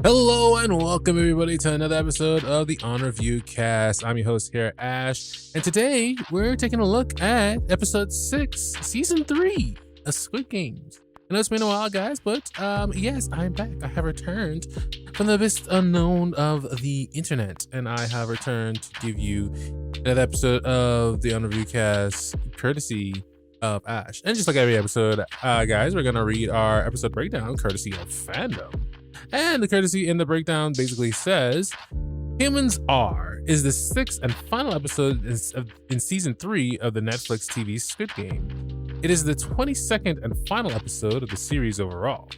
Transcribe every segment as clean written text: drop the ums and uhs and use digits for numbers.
Hello and welcome everybody to another episode of the OnReviewCast. I'm your host here, Ash, and today we're taking a look at episode 6, season 3 of Squid Games. I know it's been a while, guys, but yes, I'm back. I have returned from the abyss unknown of the internet, and I have returned to give you another episode of the OnReviewCast, courtesy of Ash. And just like every episode, guys, we're gonna read our episode breakdown, courtesy of Fandom. And the courtesy in the breakdown basically says, Humans Are is the 6th and final episode in season 3 of the Netflix TV Squid Game. It is the 22nd and final episode of the series overall.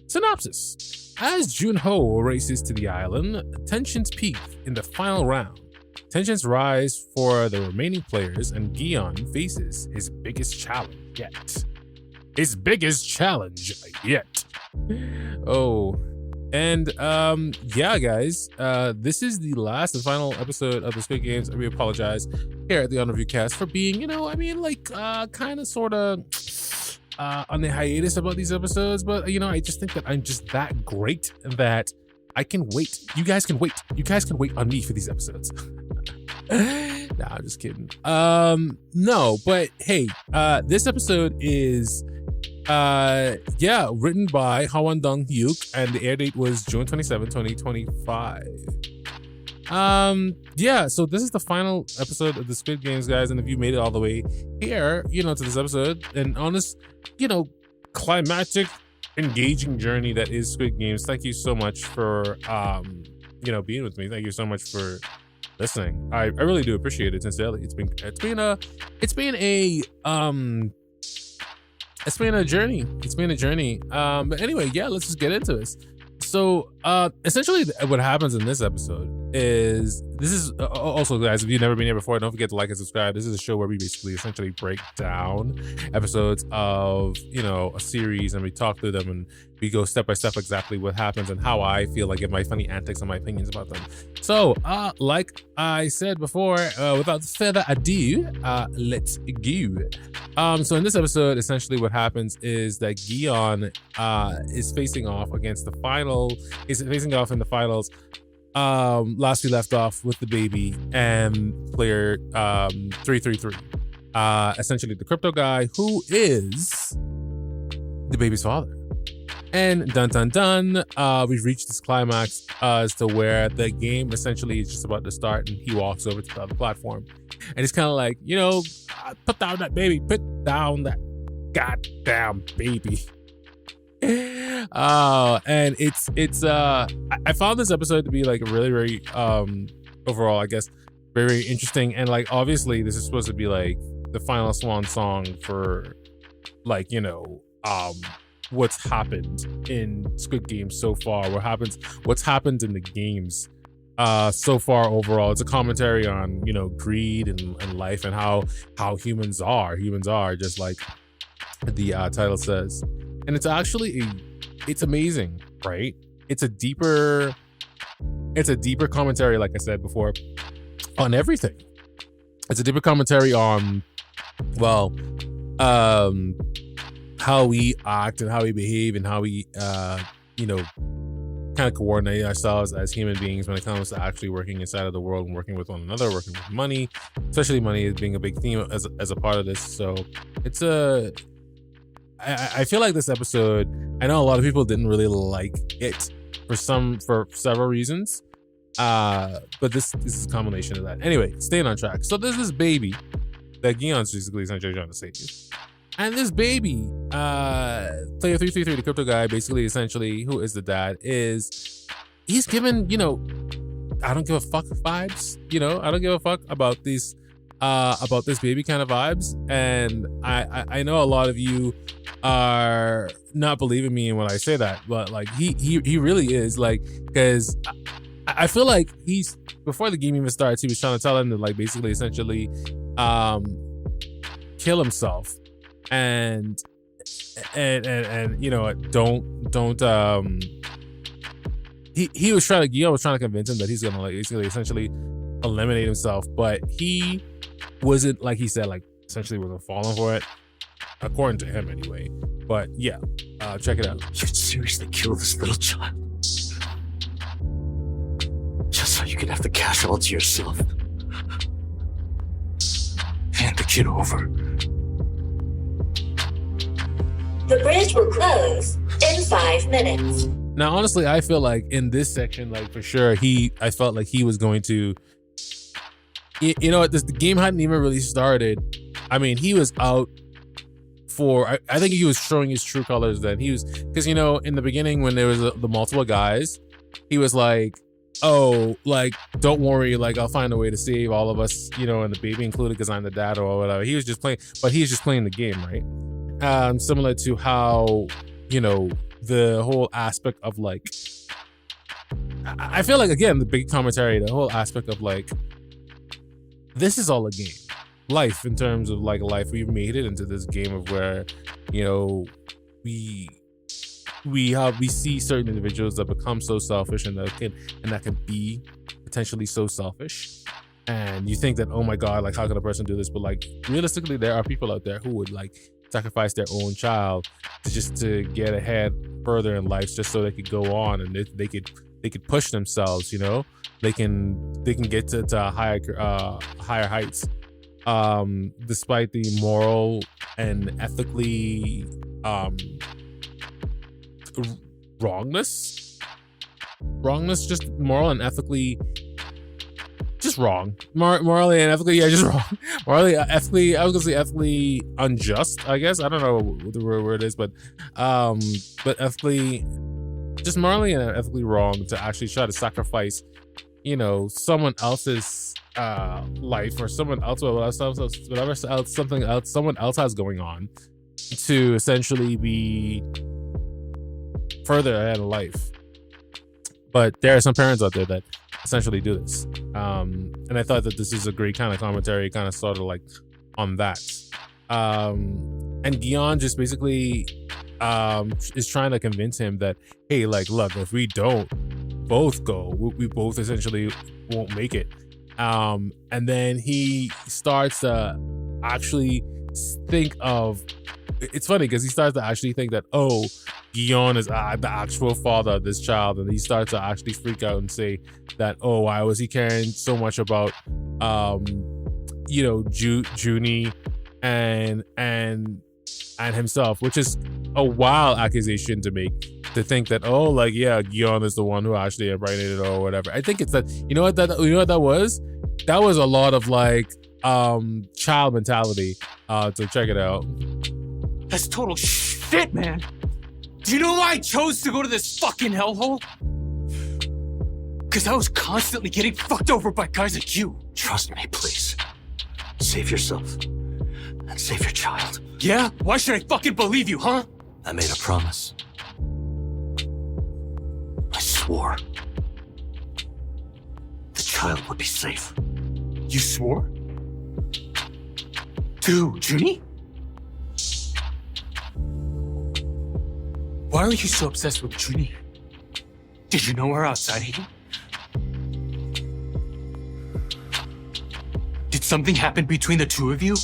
Synopsis. As Junho races to the island, tensions peak in the final round. Tensions rise for the remaining players, and Gion faces his biggest challenge yet. Oh. And yeah, guys, this is the last and final episode of the Squid Games. We apologize here at the OnReviewCast for being, kind of sort of on the hiatus about these episodes, but I just think that I'm just that great that I can wait. You guys can wait. You guys can wait on me for these episodes. Nah, I'm just kidding. No, but hey, this episode is written by Hwan Dong-hyuk, and the air date was June 27, 2025. So this is the final episode of the Squid Games, guys, and if you made it all the way here, to this episode, and on this, climactic, engaging journey that is Squid Games, thank you so much for, being with me. Thank you so much for listening. I really do appreciate it, sincerely. It's been a journey. But anyway, yeah, let's just get into this. So essentially what happens in this episode is, this is also, guys, if you've never been here before, don't forget to like and subscribe. This is a show where we basically essentially break down episodes of a series, and we talk through them, and we go step by step exactly what happens and how I feel, like, give my funny antics and my opinions about them. So like I said before, without further ado, let's go. So in this episode, essentially what happens is that Gion is facing off in the finals. Last we left off with the baby and player 333. Essentially the crypto guy who is the baby's father. And dun, we've reached this climax as to where the game essentially is just about to start, and he walks over to the other platform. And he's kind of like, put down that baby, put down that goddamn baby. And it's I found this episode to be like really, very overall, I guess, very, very interesting. And like, obviously this is supposed to be like the final swan song for, like, what's happened in Squid Game so far, what's happened in the games so far overall. It's a commentary on greed and life, and how humans are just like the title says. And it's actually it's amazing, right? It's a deeper commentary, like I said before, on everything. It's a deeper commentary on, how we act and how we behave and how we kind of coordinate ourselves as human beings when it comes to actually working inside of the world and working with one another, working with money, especially money as being a big theme as a part of this. So it's I feel like this episode, I know a lot of people didn't really like it for several reasons, but this is a combination of that. Anyway, staying on track. So there's this baby that Gion's basically essentially trying to save. And this baby, player 333, the crypto guy, basically essentially, who is the dad, he's given, I don't give a fuck vibes. I don't give a fuck about these about this baby kind of vibes. And I know a lot of you are not believing me when I say that, but like he really is, like, because I feel like he's, before the game even starts, he was trying to tell him to, like, basically essentially kill himself and don't he was trying to, Guillaume was trying to convince him that he's gonna, like, basically essentially eliminate himself, but he wasn't, like he said, like, essentially wasn't falling for it, according to him anyway. But yeah, check it out. You'd seriously kill this little child? You can have the cash all to yourself. Hand the kid over. The bridge will close in 5 minutes. Now, honestly, I feel like in this section, like for sure, I felt like he was going to, you know what, the game hadn't even really started. I mean, he was out for, I think he was showing his true colors then. He was, because, you know, in the beginning when there was the multiple guys, he was like, oh, like, don't worry, like, I'll find a way to save all of us, you know, and the baby included because I'm the dad or whatever. He was just playing, but he was just playing the game, right? Similar to how, you know, the whole aspect of like, I feel like, again, the big commentary, the whole aspect of like, this is all a game. Life, in terms of like life, we've made it into this game of where, you know, we see certain individuals that become so selfish and that can be potentially so selfish. And you think that, oh my God, like, how can a person do this? But like, realistically, there are people out there who would like sacrifice their own child to get ahead further in life, just so they could go on and they could push themselves, you know, they can get to higher heights, despite the moral and ethically wrongness, just moral and ethically just wrong. Morally and ethically, yeah, just wrong. Morally, ethically, I was gonna say ethically unjust, I guess. I don't know what the word is, but ethically, just morally and ethically wrong to actually try to sacrifice, you know, someone else's life or someone else, whatever else, something else someone else has going on, to essentially be further ahead in life. But there are some parents out there that essentially do this. And I thought that this is a great kind of commentary, kind of sort of like on that. And Guion just basically is trying to convince him that, hey, like, look, if we don't both go, we both essentially won't make it. And then he starts to actually think of, it's funny because he starts to actually think that, oh, Guion is the actual father of this child, and he starts to actually freak out and say that, oh, why was he caring so much about you know, Junie and himself, which is a wild accusation to make, to think that, oh, like, yeah, Guion is the one who actually impregnated or whatever. I think it's that, you know what that was? That was a lot of like child mentality. So check it out. That's total shit, man. Do you know why I chose to go to this fucking hellhole? Because I was constantly getting fucked over by guys like you. Trust me, please. Save yourself. And save your child. Yeah? Why should I fucking believe you, huh? I made a promise. I swore. The child would be safe. You swore? To Junie? Why are you so obsessed with Junie? Did you know her outside here? Did something happen between the two of you?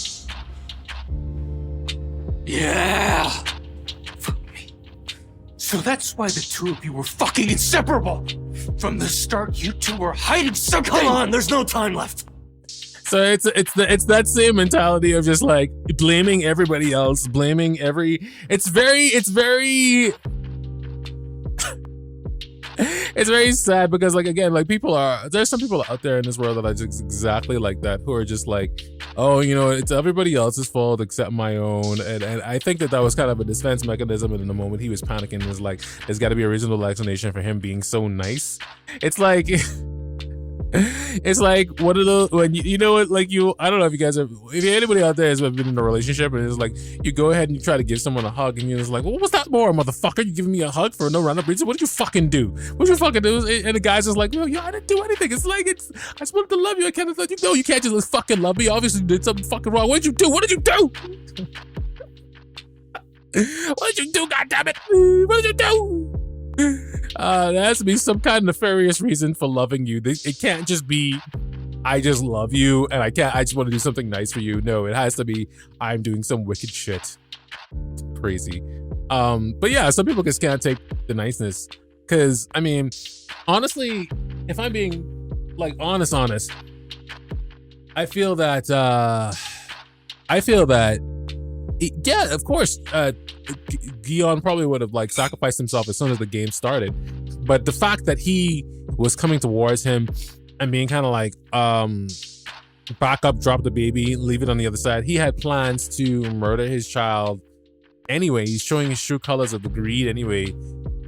Yeah! Fuck me. So that's why the two of you were fucking inseparable! From the start, you two were hiding something! Come on, there's no time left! So it's that same mentality of just like blaming everybody else, blaming every. It's very it's very sad because, like, again, like, there's some people out there in this world that are just exactly like that, who are just like, oh, you know, it's everybody else's fault except my own. And I think that was kind of a defense mechanism. And in the moment he was panicking, there's like, there's got to be a reasonable explanation for him being so nice. It's like. It's like one of those, when you know what, like, I don't know if you guys if anybody out there has been in a relationship and it's like, you go ahead and you try to give someone a hug and you're just like, well, what's that more, motherfucker? You giving me a hug for no random reason? What did you fucking do? What did you fucking do? And the guy's just like, yo, I didn't do anything. It's like, I just wanted to love you. I can't let you know. You can't just fucking love me. Obviously you did something fucking wrong. What did you do? What did you do? What did you do? God damn it! What did you do? There has to be some kind of nefarious reason for loving you. It can't just be, I just love you and I just want to do something nice for you. No, it has to be, I'm doing some wicked shit. It's crazy. But yeah, some people just can't take the niceness. Cause I mean, honestly, if I'm being like honest. I feel that yeah, of course, Gion probably would have like sacrificed himself as soon as the game started. But the fact that he was coming towards him and being kind of like, back up, drop the baby, leave it on the other side. He had plans to murder his child anyway. He's showing his true colors of the greed anyway,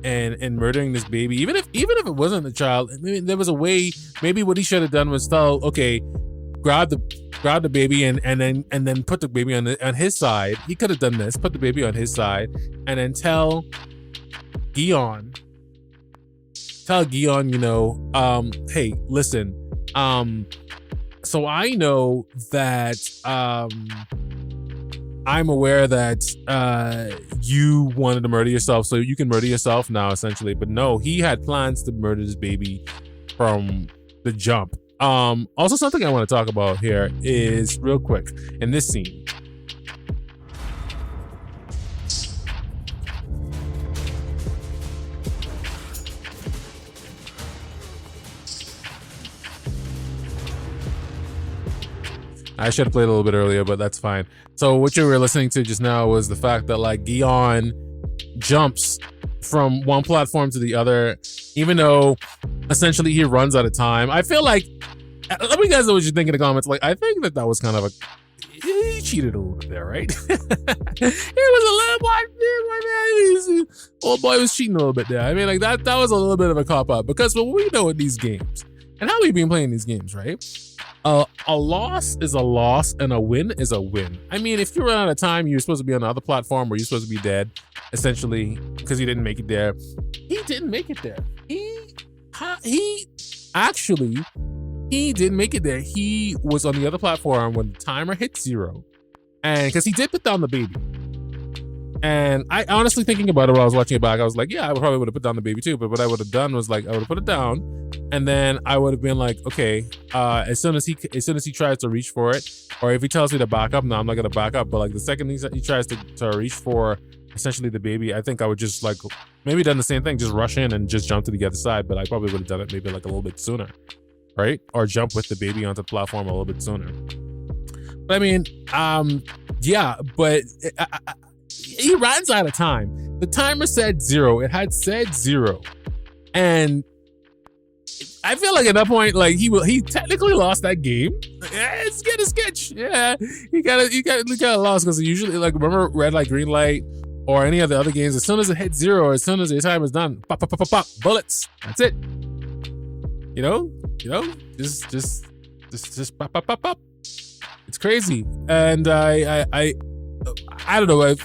and murdering this baby. Even if it wasn't a child, I mean, there was a way. Maybe what he should have done was tell, okay, grab the baby and then put the baby on his side. He could have done this, put the baby on his side, and then tell Gion, you know, hey, listen, so I know that I'm aware that you wanted to murder yourself, so you can murder yourself now, essentially. But no, he had plans to murder this baby from the jump. Also, something I want to talk about here is real quick in this scene. I should have played a little bit earlier, but that's fine. So what you were listening to just now was the fact that like Gion jumps from one platform to the other, even though essentially he runs out of time. I feel like, let me guys know what you think in the comments. Like, I think that was kind of he cheated a little bit there, right? He was a little boy, old boy was cheating a little bit there. I mean, like that was a little bit of a cop out, because what we know in these games and how we've been playing these games, right? A loss is a loss and a win is a win. I mean, if you run out of time, you're supposed to be on the other platform where you're supposed to be dead, essentially, because you didn't make it there. He didn't make it there. He didn't make it there. He was on the other platform when the timer hit 0. And because he did put down the baby. And I honestly, thinking about it while I was watching it back, I was like, yeah, I probably would have put down the baby too. But what I would have done was like, I would have put it down, and then I would have been like, okay, as soon as he tries to reach for it, or if he tells me to back up, no, I'm not gonna back up. But like the second he tries to reach for essentially the baby, I think I would just like maybe done the same thing, just rush in and just jump to the other side. But I probably would have done it maybe like a little bit sooner, right? Or jump with the baby onto the platform a little bit sooner. But I mean, yeah, but he runs out of time. The timer said 0. It had said 0, and I feel like at that point, like he technically lost that game. Yeah, it's get a sketch. Yeah, he got lost, because usually, like, remember red light, green light, or any of the other games, as soon as it hits 0, as soon as your time is done, pop, pop, pop, pop, pop, bullets. That's it. You know, just pop, pop, pop, pop. It's crazy, and I don't know.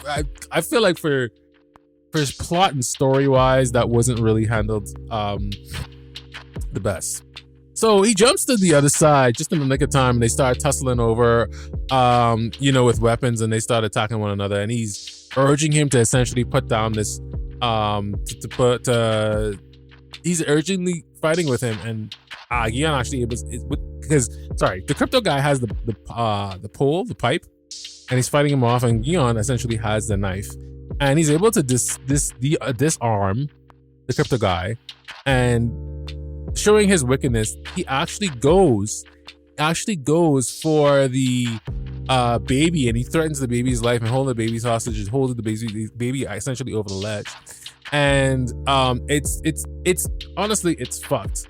I feel like for plot and story wise, that wasn't really handled the best. So he jumps to the other side just in the nick of time, and they start tussling over, with weapons, and they start attacking one another. And he's urging him to essentially put down this, he's urgently fighting with him, and Gian actually the crypto guy has the pole, the pipe, and he's fighting him off, and Gian essentially has the knife, and he's able to disarm the crypto guy, and showing his wickedness, he actually goes for the baby, and he threatens the baby's life and holding the baby's hostage, and holding the baby essentially over the ledge. And it's honestly, it's fucked.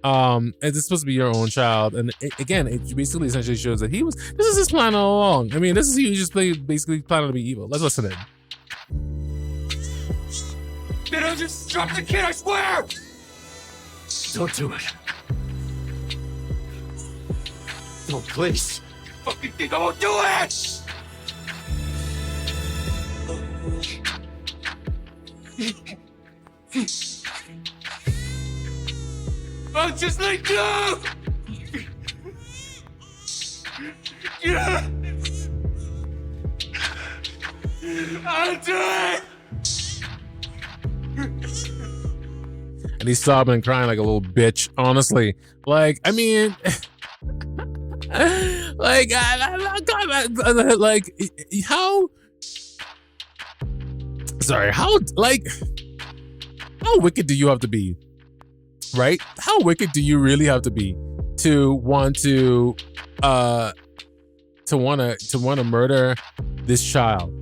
It's supposed to be your own child, and it basically essentially shows that this is his plan all along. I mean, this is he just basically planning to be evil. Let's listen in. Then I'll just drop the kid, I swear! Don't do it. No, please. You fucking think I won't do it? I'll just let go! Yeah! I'll do it! And he's sobbing and crying like a little bitch, honestly. Like, I mean, like, how wicked do you have to be? Right? How wicked do you really have to be to want to murder this child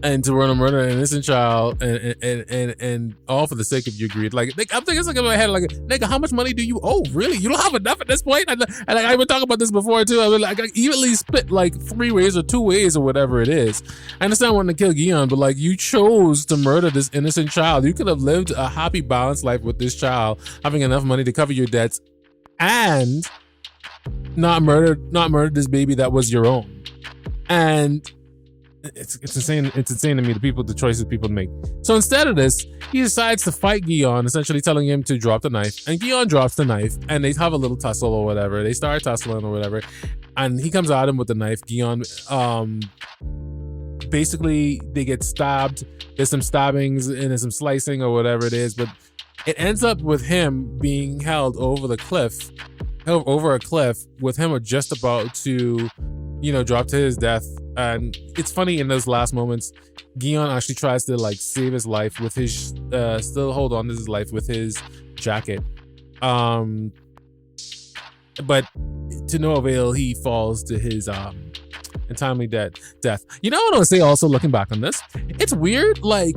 and to want to murder an innocent child and all for the sake of your greed. Like, I'm thinking something in my head, like, nigga, how much money do you owe? Really? You don't have enough at this point? And I've been talking about this before too. I mean, like, you at least split like 3 ways or 2 ways or whatever it is. I understand wanting to kill Gion, but like, you chose to murder this innocent child. You could have lived a happy, balanced life with this child, having enough money to cover your debts, and not murdered this baby that was your own. And it's insane. It's insane to me, the choices people make. So instead of this, he decides to fight Gion, essentially telling him to drop the knife. And Gion drops the knife, and they have a little tussle or whatever. They start tussling or whatever, and he comes at him with the knife. Gion, basically, they get stabbed. There's some stabbings and there's some slicing or whatever it is, but it ends up with him being held over a cliff, with him just about to, drop to his death. And it's funny, in those last moments, Gion actually tries to like save his life with his still hold on to his life with his jacket, but to no avail. He falls to his untimely death. You know what I want to say also, looking back on this, it's weird, like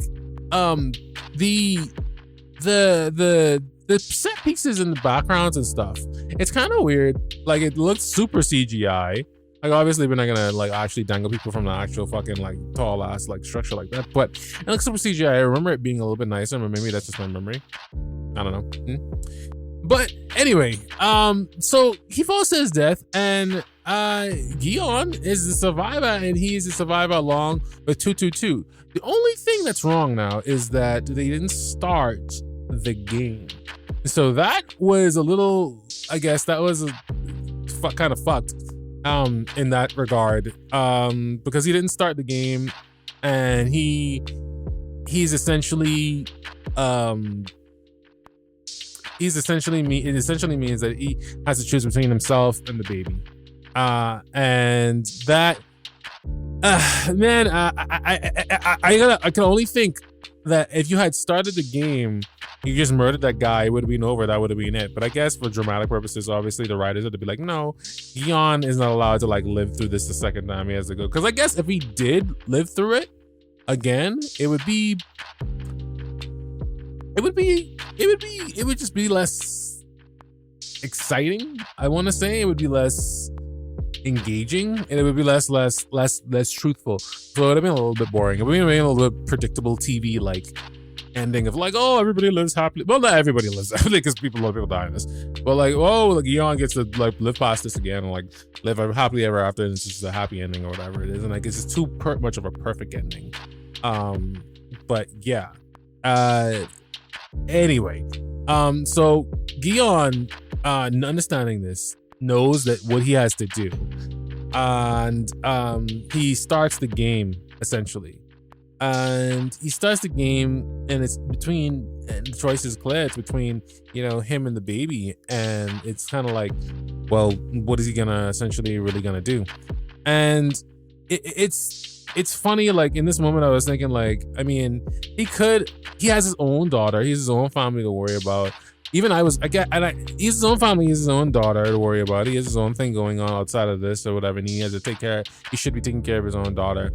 the set pieces and the backgrounds and stuff, it's kind of weird. Like, it looks super CGI. Like, obviously we're not gonna like actually dangle people from the actual fucking like tall ass like structure like that, but it looks super CGI. I remember it being a little bit nicer, but maybe that's just my memory. I don't know. But anyway, so he falls to his death, and Gion is the survivor, and he's the survivor along with 222. The only thing that's wrong now is that they didn't start the game. So that was a little, I guess that was kind of fucked in that regard, because he didn't start the game, and it essentially means that he has to choose between himself and the baby, and that man, I can only think that if you had started the game, you just murdered that guy, it would have been over, that would have been it. But I guess for dramatic purposes, obviously the writers had to be like, no, Gion is not allowed to like live through this the second time he has to go. Because I guess if he did live through it again, it would just be less exciting. I want to say it would be less engaging, and it would be less truthful. So it would have been a little bit boring. It would have been a little bit predictable TV like ending of like, oh, everybody lives happily. Well, not everybody lives happily, because a lot of people die in this. But like, oh, like Gion gets to like live past this again and like live happily ever after, and it's just a happy ending or whatever it is. And like, it's just too much of a perfect ending. But yeah. Anyway, so Gion, understanding this, knows that what he has to do, and he starts the game essentially. And he starts the game, and it's between, and the choice is clear. It's between, him and the baby, and it's kind of like, well, what is he really gonna do? And it's funny, like in this moment I was thinking, like, I mean, he has his own daughter, he has his own family to worry about. Even he's his own family, he has his own daughter to worry about. He has his own thing going on outside of this or whatever, and he should be taking care of his own daughter.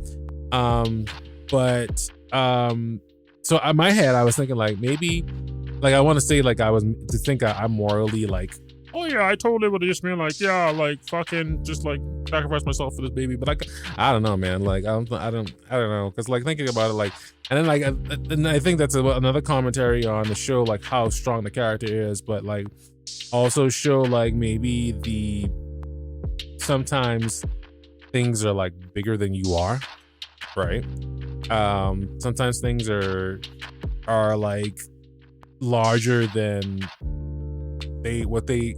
But so in my head I was thinking, like, maybe, like, I want to say, like, I'm morally like, oh yeah, I totally would have just been like, yeah, like, fucking just like sacrifice myself for this baby. But I don't know, man. Like, I don't know, because like thinking about it, like, and then like, and I think that's another commentary on the show, like how strong the character is, but like also show like maybe sometimes things are like bigger than you are, right? Sometimes things are like larger than what they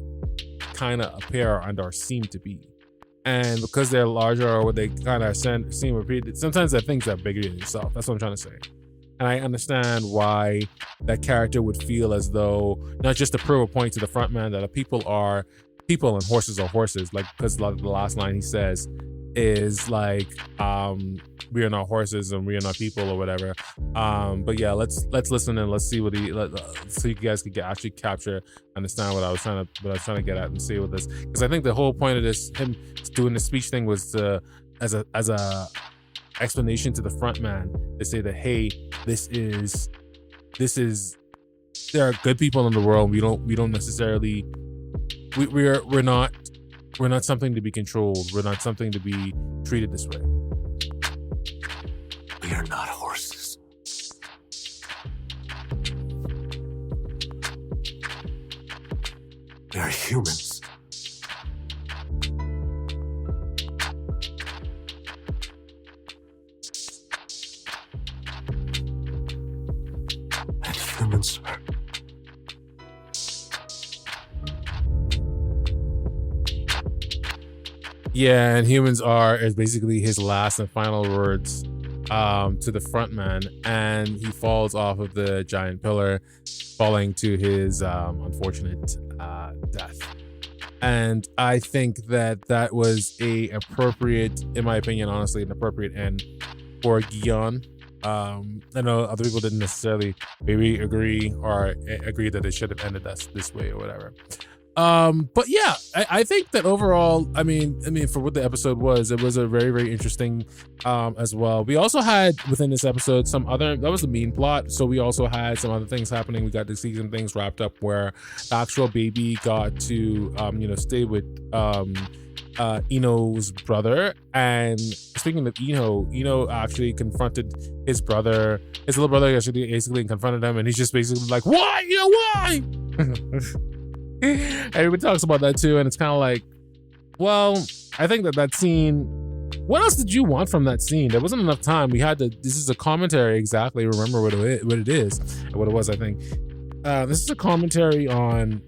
kind of appear and or seem to be, and because they're larger or what they kind of seem repeated, sometimes they're things that are bigger than yourself. That's what I'm trying to say. And I understand why that character would feel as though, not just to prove a point to the front man that people and horses are horses, like, because the last line he says, is like we are not horses and we are not people or whatever. But yeah, let's listen and let's see what so you guys could actually capture, understand what I was trying to get at and say with this, because I think the whole point of this, him doing the speech thing, was as a explanation to the front man to say that, hey, this is there are good people in the world. We don't necessarily we're not something to be controlled. We're not something to be treated this way. We are not horses. We are humans. And humans are... Yeah, and humans is basically his last and final words to the front man, and he falls off of the giant pillar, falling to his unfortunate death. And I think that was in my opinion, honestly, an appropriate end for Guion. I know other people didn't necessarily maybe agree that it should have ended this way or whatever. But yeah, I think that overall, I mean, for what the episode was, it was a very, very interesting, as well. We also had within this episode that was the main plot. So we also had some other things happening. We got to see some things wrapped up where the actual baby got to, stay with, Ino's brother. And speaking of Ino actually confronted his little brother actually basically confronted him, and he's just basically like, why? Why? Everybody talks about that too, and it's kind of like, well, I think that scene, what else did you want from that scene? There wasn't enough time. This is a commentary, exactly, remember what it is, and what it was, I think. This is a commentary on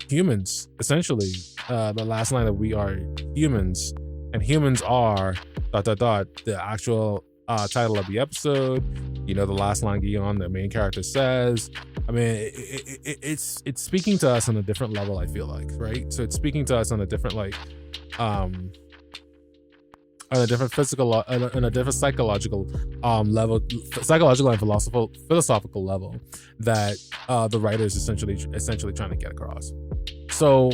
humans, essentially. The last line of "we are humans," and humans are ... the actual title of the episode. The last line Guion, the main character, says. I mean, it's speaking to us on a different level, I feel like, right? So it's speaking to us on a different, like, on a different psychological level, psychological and philosophical level that the writer is essentially trying to get across. So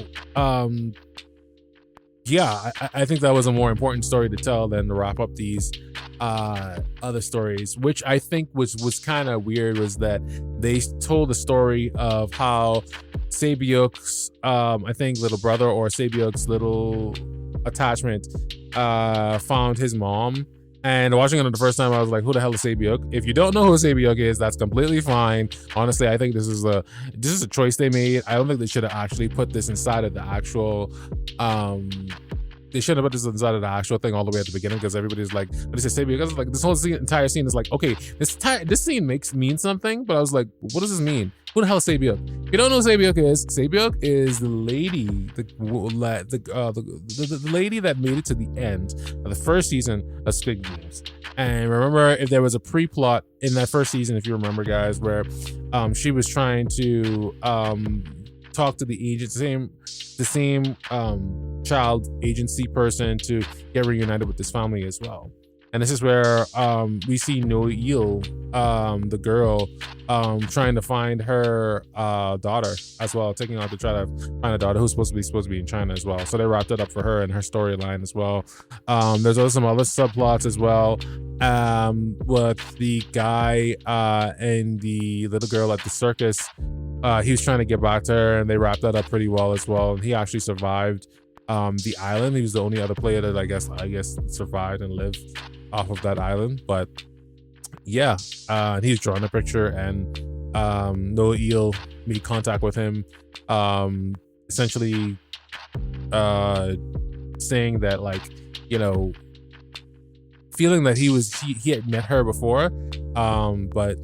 yeah, I think that was a more important story to tell than to wrap up these other stories, which I think was kind of weird, was that they told the story of how Sae-byeok's I think little brother, or Sae-byeok's little attachment found his mom. And watching it the first time, I was like, who the hell is Sae-byeok? If you don't know who Sae-byeok is, that's completely fine. Honestly, I think this is a choice they made. I don't think they should have actually put this inside of the actual they shouldn't have put this inside of the actual thing all the way at the beginning, because everybody's like, when they say Sae-byeok, because like this whole entire scene is like, okay, this scene means something, but I was like, what does this mean? Who the hell is Sae-byeok? If you don't know who Sae-byeok is the lady, the lady that made it to the end of the first season of Squid Games. And remember, if there was a pre-plot in that first season, if you remember, guys, where she was trying to talk to the agent, the same child agency person, to get reunited with this family as well. And this is where we see No-il, the girl, trying to find her daughter as well, taking out to try to find a daughter who's supposed to be in China as well. So they wrapped it up for her and her storyline as well. There's also some other subplots as well, with the guy and the little girl at the circus. He was trying to get back to her, and they wrapped that up pretty well as well. And he actually survived the island. He was the only other player that I guess survived and lived off of that island. But yeah, he's drawn a picture, and No-il made contact with him, essentially saying that, like, feeling that he had met her before, but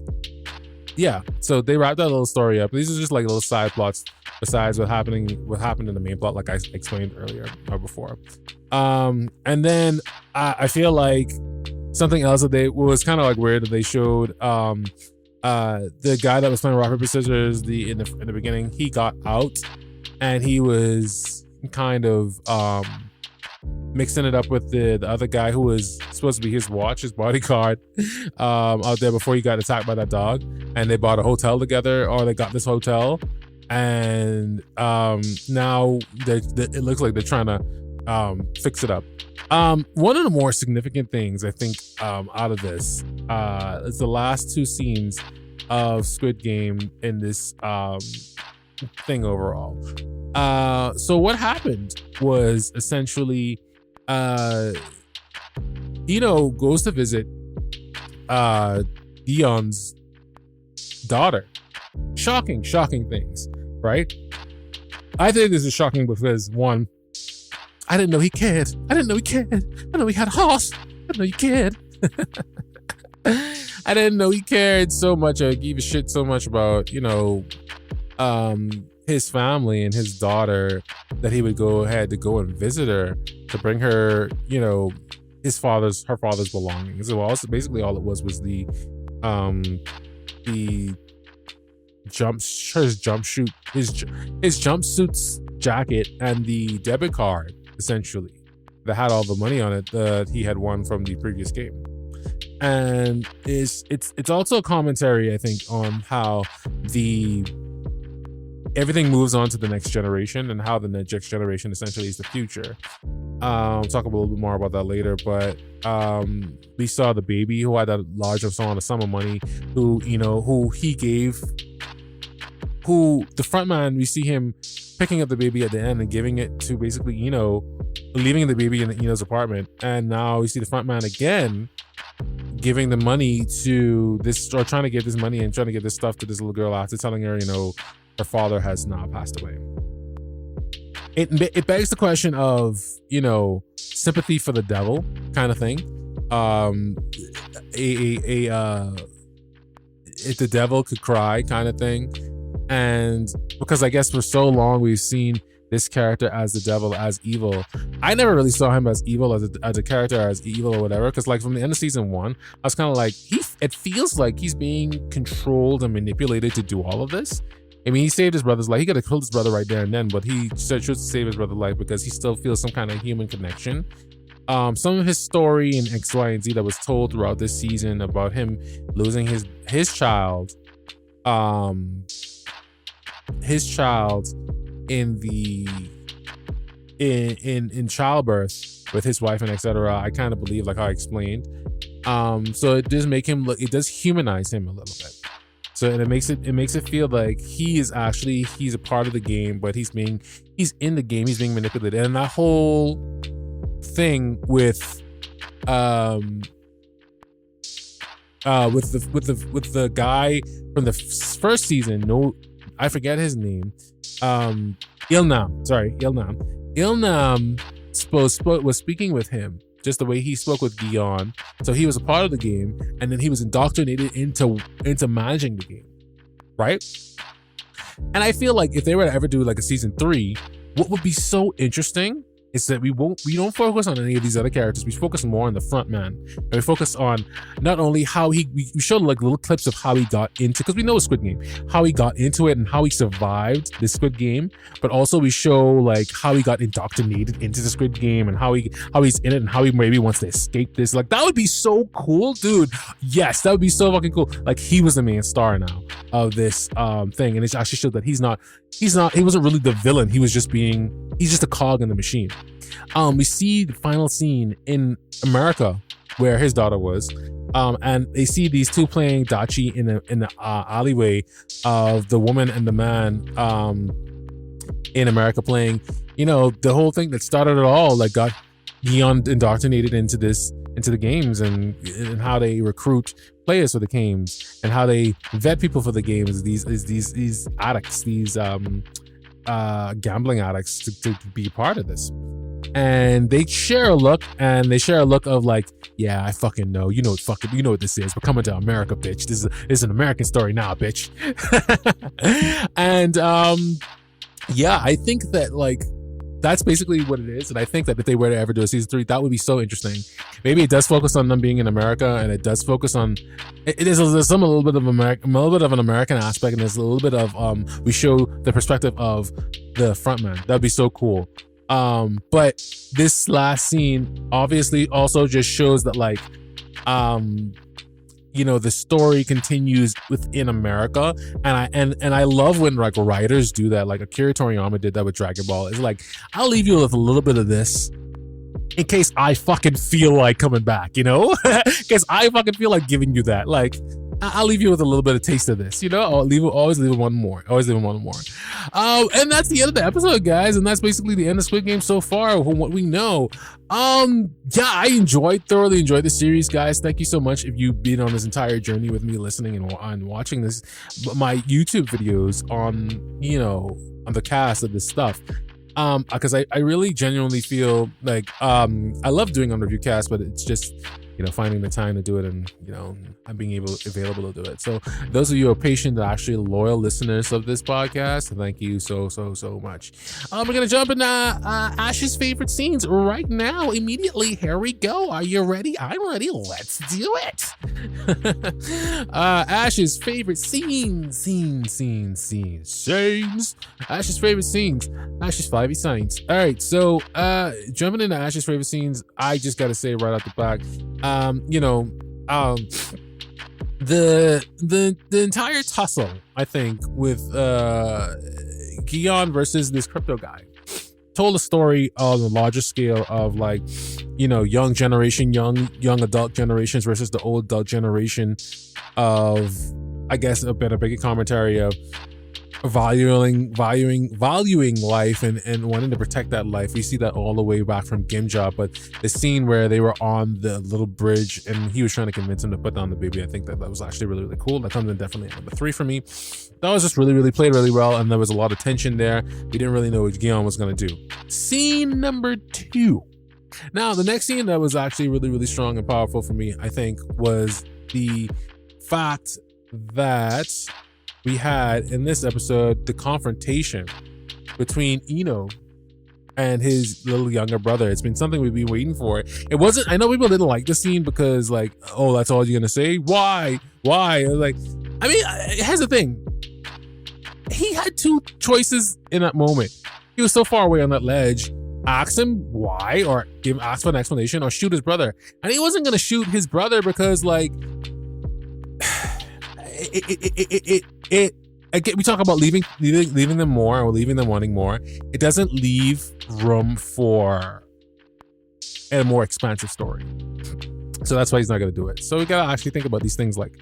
yeah, so they wrapped that little story up. These are just like little side plots besides what happened in the main plot, like I explained earlier or before. And then I feel like something else that was kind of like weird, that they showed the guy that was playing rock paper scissors in the beginning. He got out, and he was kind of mixing it up with the other guy who was supposed to be his bodyguard, out there before he got attacked by that dog. And they bought a hotel together, or they got this hotel. And now it looks like they're trying to fix it up. One of the more significant things I think out of this is the last two scenes of Squid Game in this thing overall. So what happened was essentially goes to visit Dion's daughter. Shocking things, right? I think this is shocking because, one, I didn't know he cared. I didn't know he had a horse. I didn't know he cared. I didn't know he cared so much, or gave a shit so much about, his family and his daughter, that he would go ahead to go and visit her to bring her, her father's belongings. Well, also basically all it was the his jumpsuit's jacket and the debit card, essentially, that had all the money on it that he had won from the previous game. And it's also a commentary, I think, on how everything moves on to the next generation, and how the next generation essentially is the future. Talk a little bit more about that later, but we saw the baby who had a large sum of money, who the front man, we see him picking up the baby at the end and giving it to basically, leaving the baby in Eno's apartment. And now we see the front man again giving the money to this, or trying to give this money and trying to give this stuff to this little girl after telling her, her father has now passed away. It begs the question of, sympathy for the devil kind of thing. If the devil could cry kind of thing. And because I guess for so long we've seen this character as the devil, as evil. I never really saw him as evil, as a character as evil or whatever. Because like from the end of season 1, I was kind of like, it feels like he's being controlled and manipulated to do all of this. I mean, he saved his brother's life. He could have killed his brother right there and then, but he chose to save his brother's life because he still feels some kind of human connection. Some of his story in X, Y, and Z that was told throughout this season about him losing his child in childbirth with his wife and etc. I kind of believe, like how I explained. So it does make him it does humanize him a little bit. So, and it makes it feel like he's a part of the game, but he's in the game, he's being manipulated. And that whole thing with the guy from the first season, I forget his name. Ilnam was speaking with him just the way he spoke with Dion. So he was a part of the game, and then he was indoctrinated into managing the game, right? And I feel like if they were to ever do like a season 3, what would be so interesting is that we don't focus on any of these other characters. We focus more on the front man, and we focus on not only how we showed like little clips of how he got into, because we know it's Squid Game, how he got into it and how he survived the Squid Game, but also we show like how he got indoctrinated into the Squid Game and how he's in it and how he maybe wants to escape this. Like that would be so cool, dude. Yes, that would be so fucking cool. Like he was the main star now of this thing, and it actually showed that he wasn't really the villain. He's just a cog in the machine. We see the final scene in America where his daughter was, and they see these two playing dachi in the alleyway of the woman and the man in America playing, the whole thing that started it all, like got Dion indoctrinated into the games, and how they recruit players for the games and how they vet people for the games. These addicts, these gambling addicts to be part of this. And they share a look, of like, yeah, I fucking know, you know what this is. We're coming to America, bitch. This is an American story now, bitch. And yeah, I think that like that's basically what it is. And I think that if they were to ever do a season 3, that would be so interesting. Maybe it does focus on them being in America, and it does focus on there's a little bit of an American aspect, and there's a little bit of we show the perspective of the frontman. That'd be so cool. But this last scene obviously also just shows that like, you know, the story continues within America, and I love when like writers do that. Like Akira Toriyama did that with Dragon Ball. It's like, I'll leave you with a little bit of this in case I fucking feel like coming back, you know? In case I fucking feel like giving you that. Like, I'll leave you with a little bit of taste of this, you know? Always leave one more. Always leave one more. And that's the end of the episode, guys. And that's basically the end of Squid Game so far, from what we know. Yeah, I thoroughly enjoyed the series, guys. Thank you so much if you've been on this entire journey with me, listening and watching this, my YouTube videos on, you know, on the cast of this stuff. Because I really genuinely feel like I love doing OnReviewCast, but it's just, you know, finding the time to do it, and, you know, I'm being available to do it. So those of you who are patient and actually loyal listeners of this podcast, thank you so much. We're gonna jump into Ash's favorite scenes right now, immediately. Here we go. Are you ready? I'm ready. Let's do it. Ash's favorite scenes. Ash's favorite scenes. Ash's 5 signs. All right, so jumping into Ash's favorite scenes, I just gotta say right off the back, you know, the entire tussle, I think, with Gion versus this crypto guy told a story on a larger scale of, like, you know, young adult generations versus the old adult generation of, I guess, a bigger commentary of valuing life and wanting to protect that life. We see that all the way back from Gimja, but the scene where they were on the little bridge and he was trying to convince him to put down the baby, I think that was actually really cool. That comes in definitely at number 3 for me. That was just really played really well, and there was a lot of tension there. We didn't really know what Guillaume was going to do. Scene number 2. Now, the next scene that was actually really strong and powerful for me, I think, was the fact that we had in this episode the confrontation between Ino and his little younger brother. It's been something we've been waiting for. It wasn't, I know people didn't like the scene because, like, oh, that's all you're gonna say? Why? Like, I mean, here's the thing. He had 2 choices in that moment. He was so far away on that ledge. Ask him why, or ask for an explanation, or shoot his brother. And he wasn't gonna shoot his brother because, like, again, we talk about leaving them more, or leaving them wanting more. It doesn't leave room for a more expansive story. So that's why he's not going to do it. So we got to actually think about these things, like,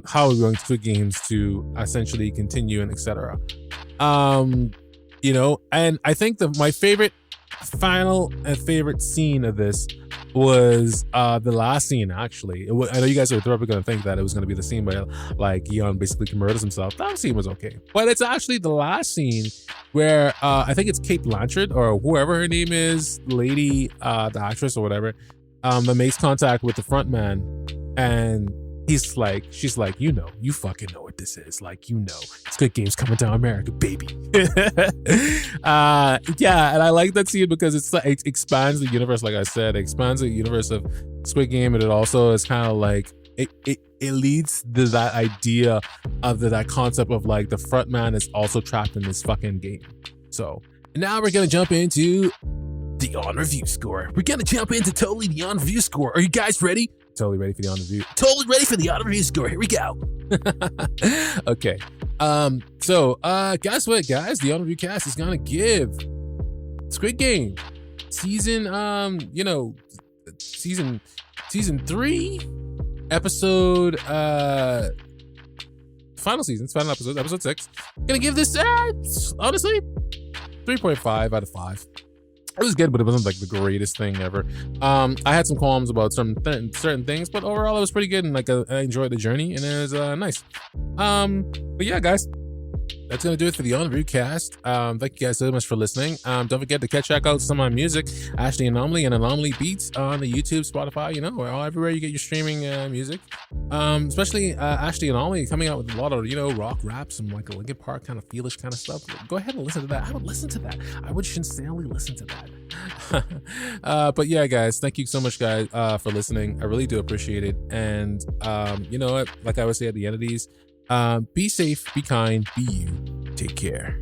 how are we going Squid Games to essentially continue, and etc. You know, and I think my favorite scene of this was the last scene, actually. I know you guys are probably going to think that it was going to be the scene where, like, Gion basically murders himself. That scene was okay. But it's actually the last scene where I think it's Kate Blanchett, or whoever her name is, the lady, the actress or whatever, that makes contact with the front man. And she's like, you know, you fucking know what this is. Like, you know, Squid Game's coming to America, baby. Yeah, and I like that scene because it expands the universe. Like I said, it expands the universe of Squid Game, and it also is kind of like it leads to that idea of that concept of, like, the front man is also trapped in this fucking game. So now we're gonna jump into the on review score. We're gonna jump into totally the on review score. Are you guys ready? Totally ready for the on review. Totally ready for the on review score. Here we go. Okay. So guess what, guys? The OnReviewCast is gonna give Squid Game season 3 episode final episode 6. Gonna give this honestly 3.5 out of 5. It was good, but it wasn't, like, the greatest thing ever. I had some qualms about certain things, but overall it was pretty good, and, like, I enjoyed the journey, and it was nice. But yeah, guys, that's gonna do it for the OnReviewCast. Thank you guys so much for listening. Don't forget to check out some of my music, Ashley Anomaly and Anomaly Beats, on the YouTube, Spotify, you know, or everywhere you get your streaming music. Especially Ashley Anomaly coming out with a lot of, you know, rock rap, some, like, a Linkin Park kind of feelish kind of stuff. Go ahead and listen to that. I would listen to that. I would sincerely listen to that. But yeah, guys, thank you so much, guys, for listening. I really do appreciate it. And you know what? Like I would say at the end of these, be safe, be kind, be you. Take care.